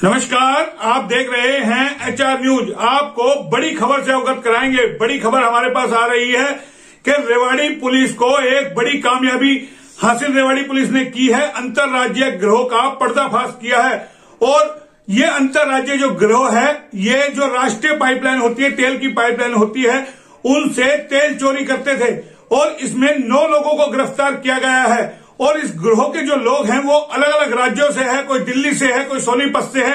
नमस्कार, आप देख रहे हैं एचआर न्यूज। आपको बड़ी खबर से अवगत कराएंगे। बड़ी खबर हमारे पास आ रही है कि रेवाड़ी पुलिस को एक बड़ी कामयाबी हासिल रेवाड़ी पुलिस ने की है। अंतरराज्यीय गिरोह का पर्दाफाश किया है और ये अंतरराज्यीय जो गिरोह है, ये जो राष्ट्रीय पाइपलाइन होती है, तेल की पाइपलाइन होती है, उनसे तेल चोरी करते थे और इसमें 9 लोगों को गिरफ्तार किया गया है। और इस गिरोह के जो लोग हैं वो अलग अलग राज्यों से है, कोई दिल्ली से है, कोई सोनीपत से है।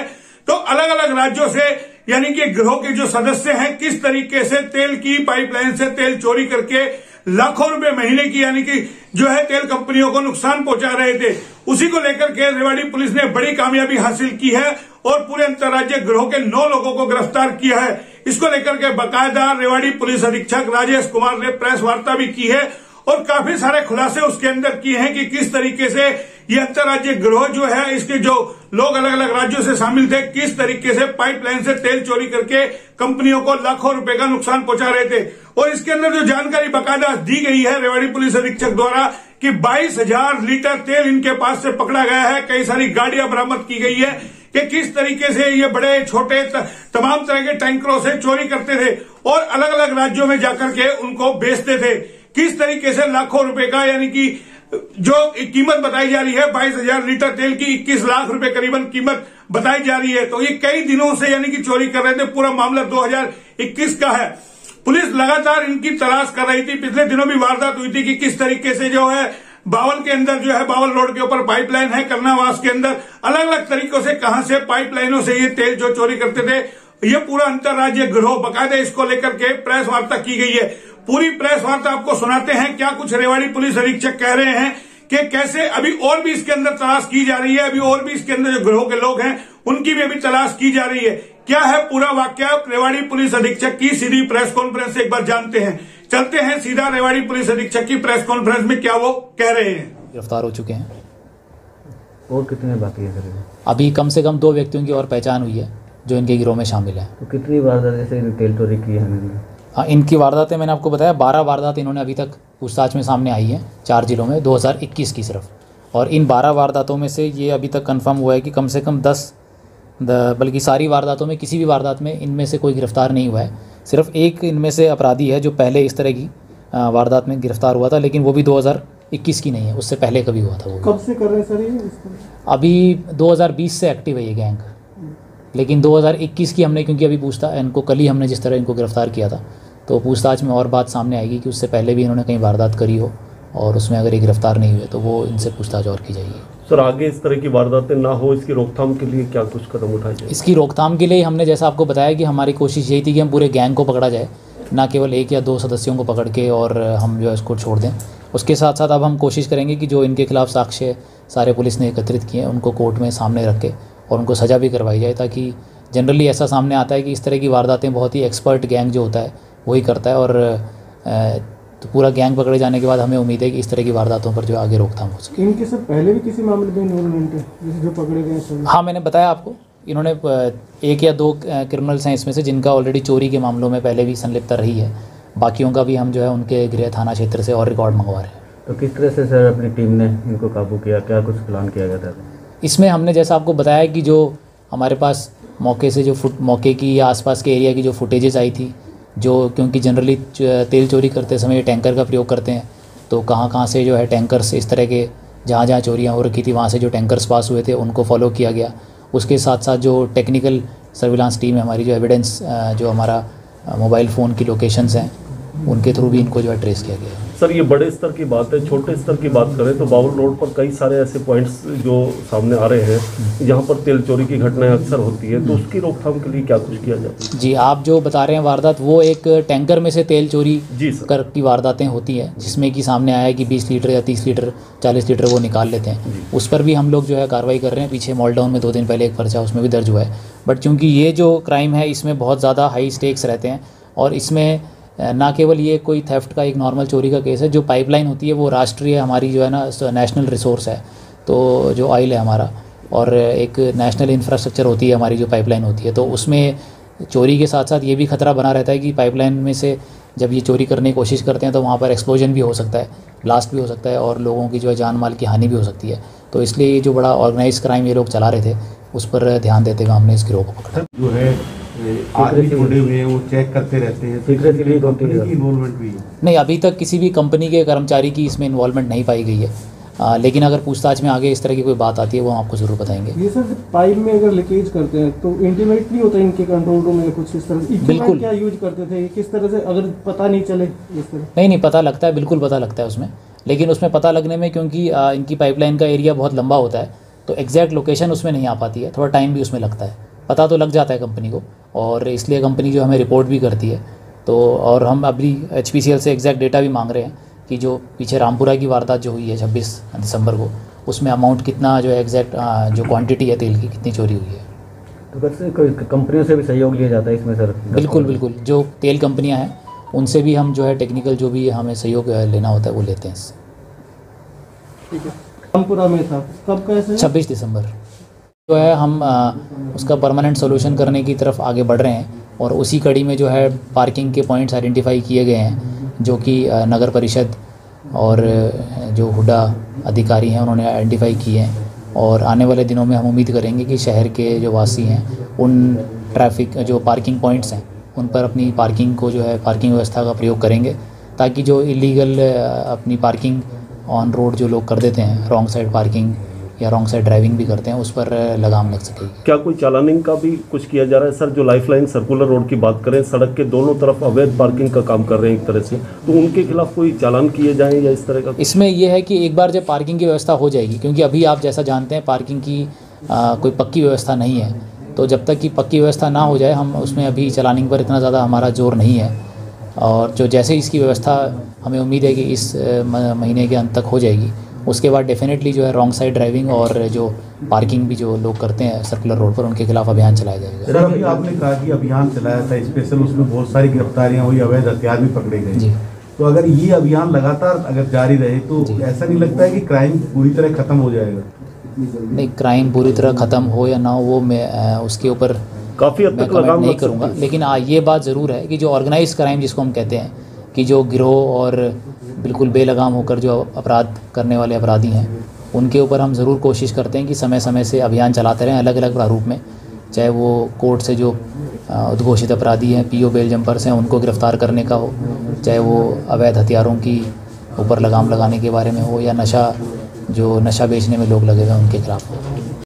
तो अलग अलग राज्यों से यानी कि गिरोह के जो सदस्य हैं किस तरीके से तेल की पाइपलाइन से तेल चोरी करके लाखों रुपए महीने की यानी कि जो है तेल कंपनियों को नुकसान पहुंचा रहे थे, उसी को लेकर के रेवाड़ी पुलिस ने बड़ी कामयाबी हासिल की है और पूरे अंतर्राज्यीय गिरोह के 9 लोगों को गिरफ्तार किया है। इसको लेकर के बाकायदा रेवाड़ी पुलिस अधीक्षक राजेश कुमार ने प्रेस वार्ता भी की है और काफी सारे खुलासे उसके अंदर किए हैं कि किस तरीके से ये अंतर्राज्यीय गिरोह जो है, इसके जो लोग अलग अलग राज्यों से शामिल थे, किस तरीके से पाइपलाइन से तेल चोरी करके कंपनियों को लाखों रुपए का नुकसान पहुंचा रहे थे। और इसके अंदर जो जानकारी बाकायदा दी गई है रेवाड़ी पुलिस अधीक्षक द्वारा कि 22,000 लीटर तेल इनके पास से पकड़ा गया है। कई सारी गाड़ियां बरामद की गई है कि किस तरीके से ये बड़े छोटे तमाम तरह के टैंकरों से चोरी करते थे और अलग अलग राज्यों में जाकर के उनको बेचते थे। किस तरीके से लाखों रुपए का यानी कि जो कीमत बताई जा रही है 22,000 लीटर तेल की 21 लाख रुपए करीबन कीमत बताई जा रही है। तो ये कई दिनों से यानी कि चोरी कर रहे थे। पूरा मामला 2021 का है। पुलिस लगातार इनकी तलाश कर रही थी। पिछले दिनों भी वारदात हुई थी कि किस तरीके से जो है बावल के अंदर जो है बावल रोड के ऊपर पाइपलाइन है, कर्नावास के अंदर अलग अलग तरीकों से कहां से पाइपलाइनों से ये तेल जो चोरी करते थे, ये पूरा अंतर्राज्यीय गिरोह बाकायदा इसको लेकर के प्रेस वार्ता की गई है। पूरी प्रेस वार्ता आपको सुनाते हैं क्या कुछ रेवाड़ी पुलिस अधीक्षक कह रहे हैं कि कैसे अभी और भी इसके अंदर तलाश की जा रही है। अभी और भी इसके अंदर जो गिरोह के लोग हैं उनकी भी अभी तलाश की जा रही है। क्या है पूरा वाकया, रेवाड़ी पुलिस अधीक्षक की सीधी प्रेस कॉन्फ्रेंस से एक बार जानते हैं। चलते हैं सीधा रेवाड़ी पुलिस अधीक्षक की प्रेस कॉन्फ्रेंस में क्या वो कह रहे हैं। गिरफ्तार हो चुके हैं और कितने बाकी है सर? अभी कम से कम 2 व्यक्तियों की और पहचान हुई है जो इनके गिरोह में शामिल है। तो कितनी वारदात ऐसे तेल चोरी की है? हाँ, इनकी वारदातें मैंने आपको बताया 12 वारदात इन्होंने अभी तक पूछताछ में सामने आई हैं 4 जिलों में 2021 की सिर्फ। और इन 12 वारदातों में से ये अभी तक कंफर्म हुआ है कि कम से कम 10 बल्कि सारी वारदातों में किसी भी वारदात में इनमें से कोई गिरफ्तार नहीं हुआ है। सिर्फ एक इनमें से अपराधी है जो पहले इस तरह की वारदात में गिरफ्तार हुआ था, लेकिन वो भी 2021 की नहीं है, उससे पहले कभी हुआ था। वो कब से कर रहे हैं सर ये? अभी 2020 से एक्टिव है ये गैंग, लेकिन 2021 की हमने क्योंकि अभी इनको कल ही हमने जिस तरह इनको गिरफ्तार किया था, तो पूछताछ में और बात सामने आएगी कि उससे पहले भी इन्होंने कहीं वारदात करी हो और उसमें अगर ये गिरफ्तार नहीं हुए तो वो इनसे पूछताछ और की जाएगी। सर आगे इस तरह की वारदातें ना हो, इसकी रोकथाम के लिए क्या कुछ कदम उठाए जाए? इसकी रोकथाम के लिए हमने जैसा आपको बताया कि हमारी कोशिश यही थी कि हम पूरे गैंग को पकड़ा जाए, ना केवल 1 या 2 सदस्यों को पकड़ के और हम जो है इसको छोड़ दें। उसके साथ साथ अब हम कोशिश करेंगे कि जो इनके खिलाफ साक्ष्य सारे पुलिस ने एकत्रित किए हैं उनको कोर्ट में सामने रख के और उनको सज़ा भी करवाई जाए, ताकि जनरली ऐसा सामने आता है कि इस तरह की वारदातें बहुत ही एक्सपर्ट गैंग जो होता है वही करता है। और तो पूरा गैंग पकड़े जाने के बाद हमें उम्मीद है कि इस तरह की वारदातों पर जो आगे रोकथाम हो सके। इनके सब पहले भी किसी मामले में इन्वॉल्वमेंट है जो पकड़े गए हैं? हाँ, मैंने बताया आपको, इन्होंने 1 या 2 क्रिमिनल्स हैं इसमें से जिनका ऑलरेडी चोरी के मामलों में पहले भी संलिप्तता रही है। बाकियों का भी हम जो है उनके गृह थाना क्षेत्र से और रिकॉर्ड मंगवा रहे हैं। तो किस तरह से सर अपनी टीम ने इनको काबू किया, क्या कुछ प्लान किया गया था? इसमें हमने जैसा आपको बताया कि जो हमारे पास मौके से जो मौके की या आसपास के एरिया की जो फुटेजेस आई थी, जो क्योंकि जनरली तेल चोरी करते समय टैंकर का प्रयोग करते हैं, तो कहाँ से जो है टैंकर्स इस तरह के जहाँ चोरियाँ हो रखी थी वहाँ से जो टैंकर्स पास हुए थे उनको फॉलो किया गया। उसके साथ साथ जो टेक्निकल सर्विलांस टीम है हमारी, जो एविडेंस जो हमारा मोबाइल फ़ोन की लोकेशंस हैं उनके थ्रू भी इनको जो है ट्रेस किया गया। सर ये बड़े स्तर की बात है, छोटे स्तर की बात करें तो बावल रोड पर कई सारे ऐसे पॉइंट्स जो सामने आ रहे हैं जहां पर तेल चोरी की घटनाएं अक्सर होती है, तो उसकी रोकथाम के लिए क्या कुछ किया जाता है? जी, आप जो बता रहे हैं वारदात, वो एक टैंकर में से तेल चोरी कर की वारदातें होती हैं जिसमें कि सामने आया है कि 20 लीटर या 30 लीटर 40 लीटर वो निकाल लेते हैं। उस पर भी हम लोग जो है कार्रवाई कर रहे हैं। पीछे मॉलडाउन में 2 दिन पहले एक पर्चा उसमें भी दर्ज हुआ है। बट चूँकि ये जो क्राइम है इसमें बहुत ज़्यादा हाई स्टेक्स रहते हैं और इसमें ना केवल ये कोई थेफ्ट का एक नॉर्मल चोरी का केस है, जो पाइपलाइन होती है वो राष्ट्रीय हमारी जो है ना नेशनल रिसोर्स है, तो जो ऑयल है हमारा, और एक नेशनल इंफ्रास्ट्रक्चर होती है हमारी जो पाइपलाइन होती है, तो उसमें चोरी के साथ साथ ये भी खतरा बना रहता है कि पाइपलाइन में से जब ये चोरी करने की कोशिश करते हैं तो वहाँ पर एक्सप्लोजन भी हो सकता है, ब्लास्ट भी हो सकता है और लोगों की जो है जान माल की हानि भी हो सकती है। तो इसलिए ये जो बड़ा ऑर्गेनाइज क्राइम ये लोग चला रहे थे, उस पर ध्यान देते हुए हमने इस गिरोह को पकड़ा। जो है आदमी जुड़े हुए हैं वो चेक करते रहते हैं, सीक्रेटली कंपनी की इन्वॉल्वमेंट भी है? नहीं, अभी तक किसी भी कंपनी के कर्मचारी की इसमें इन्वॉल्वमेंट नहीं पाई गई है, लेकिन अगर पूछताछ में आगे इस तरह की कोई बात आती है वो हम आपको ज़रूर बताएंगे। ये सर पाइप में अगर लीकेज करते हैं तो इंटीमेट नहीं होता इनके कंट्रोल रूम में कुछ इस तरह? बिल्कुल। क्या यूज करते थे, किस तरह से, अगर पता नहीं चले इस तरह? नहीं, पता लगता है, बिल्कुल पता लगता है उसमें, लेकिन उसमें पता लगने में क्योंकि इनकी पाइपलाइन का एरिया बहुत लंबा होता है तो एग्जैक्ट लोकेशन उसमें नहीं आ पाती है, थोड़ा टाइम भी उसमें लगता है। पता तो लग जाता है कंपनी को, और इसलिए कंपनी जो हमें रिपोर्ट भी करती है। तो और हम अभी HPCL से एग्जैक्ट डेटा भी मांग रहे हैं कि जो पीछे रामपुरा की वारदात जो हुई है 26 दिसंबर को, उसमें अमाउंट कितना जो एग्जैक्ट जो क्वांटिटी है तेल की कितनी चोरी हुई है। तो वैसे कोई कंपनियों से भी सहयोग लिया जाता है इसमें सर? बिल्कुल बिल्कुल, जो तेल कंपनियां हैं उनसे भी हम जो है टेक्निकल जो भी हमें सहयोग लेना होता है वो लेते हैं इससे। ठीक है, रामपुरा में था, कब कैसे? 26 दिसंबर जो है हम उसका परमानेंट सोल्यूशन करने की तरफ आगे बढ़ रहे हैं, और उसी कड़ी में जो है पार्किंग के पॉइंट्स आइडेंटिफाई किए गए हैं जो कि नगर परिषद और जो हुडा अधिकारी हैं उन्होंने आइडेंटिफाई किए हैं। और आने वाले दिनों में हम उम्मीद करेंगे कि शहर के जो वासी हैं उन ट्रैफिक जो पार्किंग पॉइंट्स हैं उन पर अपनी पार्किंग को जो है पार्किंग व्यवस्था का प्रयोग करेंगे, ताकि जो इलीगल अपनी पार्किंग ऑन रोड जो लोग कर देते हैं, रॉन्ग साइड पार्किंग या रॉन्ग साइड ड्राइविंग भी करते हैं, उस पर लगाम लग सकेगी। क्या कोई चालानिंग का भी कुछ किया जा रहा है सर? जो लाइफलाइन सर्कुलर रोड की बात करें, सड़क के दोनों तरफ अवैध पार्किंग का काम कर रहे हैं एक तरह से, तो उनके खिलाफ कोई चालान किए जाएं या इस तरह का? इसमें यह है कि एक बार जब पार्किंग की व्यवस्था हो जाएगी, क्योंकि अभी आप जैसा जानते हैं पार्किंग की कोई पक्की व्यवस्था नहीं है, तो जब तक कि पक्की व्यवस्था ना हो जाए हम उसमें अभी चालानिंग पर इतना ज़्यादा हमारा जोर नहीं है। और जो जैसे इसकी व्यवस्था हमें उम्मीद है कि इस महीने के अंत तक हो जाएगी, उसके बाद डेफिनेटली जो है रॉन्ग साइड ड्राइविंग और जो पार्किंग भी जो लोग करते हैं सर्कुलर रोड पर, उनके खिलाफ अभियान चलाया जाएगा। सर अभी आपने कहा कि अभियान चलाया था स्पेशल, उसमें बहुत सारी गिरफ्तारियां हुई, अवैध हथियार भी पकड़े गए जी। तो अगर ये अभियान लगातार अगर जारी रहे तो ऐसा नहीं लगता है कि क्राइम पूरी तरह खत्म हो जाएगा? नहीं, क्राइम पूरी तरह ख़त्म हो या ना हो वो मैं उसके ऊपर काफ़ी हद मैं तक कमेंट लगाम नहीं लग करूँगा, सकती है। लेकिन ये बात ज़रूर है कि जो ऑर्गेनाइज क्राइम जिसको हम कहते हैं कि जो गिरोह और बिल्कुल बेलगाम होकर जो अपराध करने वाले अपराधी हैं उनके ऊपर हम ज़रूर कोशिश करते हैं कि समय समय से अभियान चलाते रहें अलग अलग प्रारूप में, चाहे वो कोर्ट से जो उद्घोषित अपराधी हैं, PO बेल जंपर्स हैं, उनको गिरफ्तार करने का हो, चाहे वो अवैध हथियारों की ऊपर लगाम लगाने के बारे में हो, या नशा बेचने में लोग लगे हुए हैं उनके खिलाफ हो।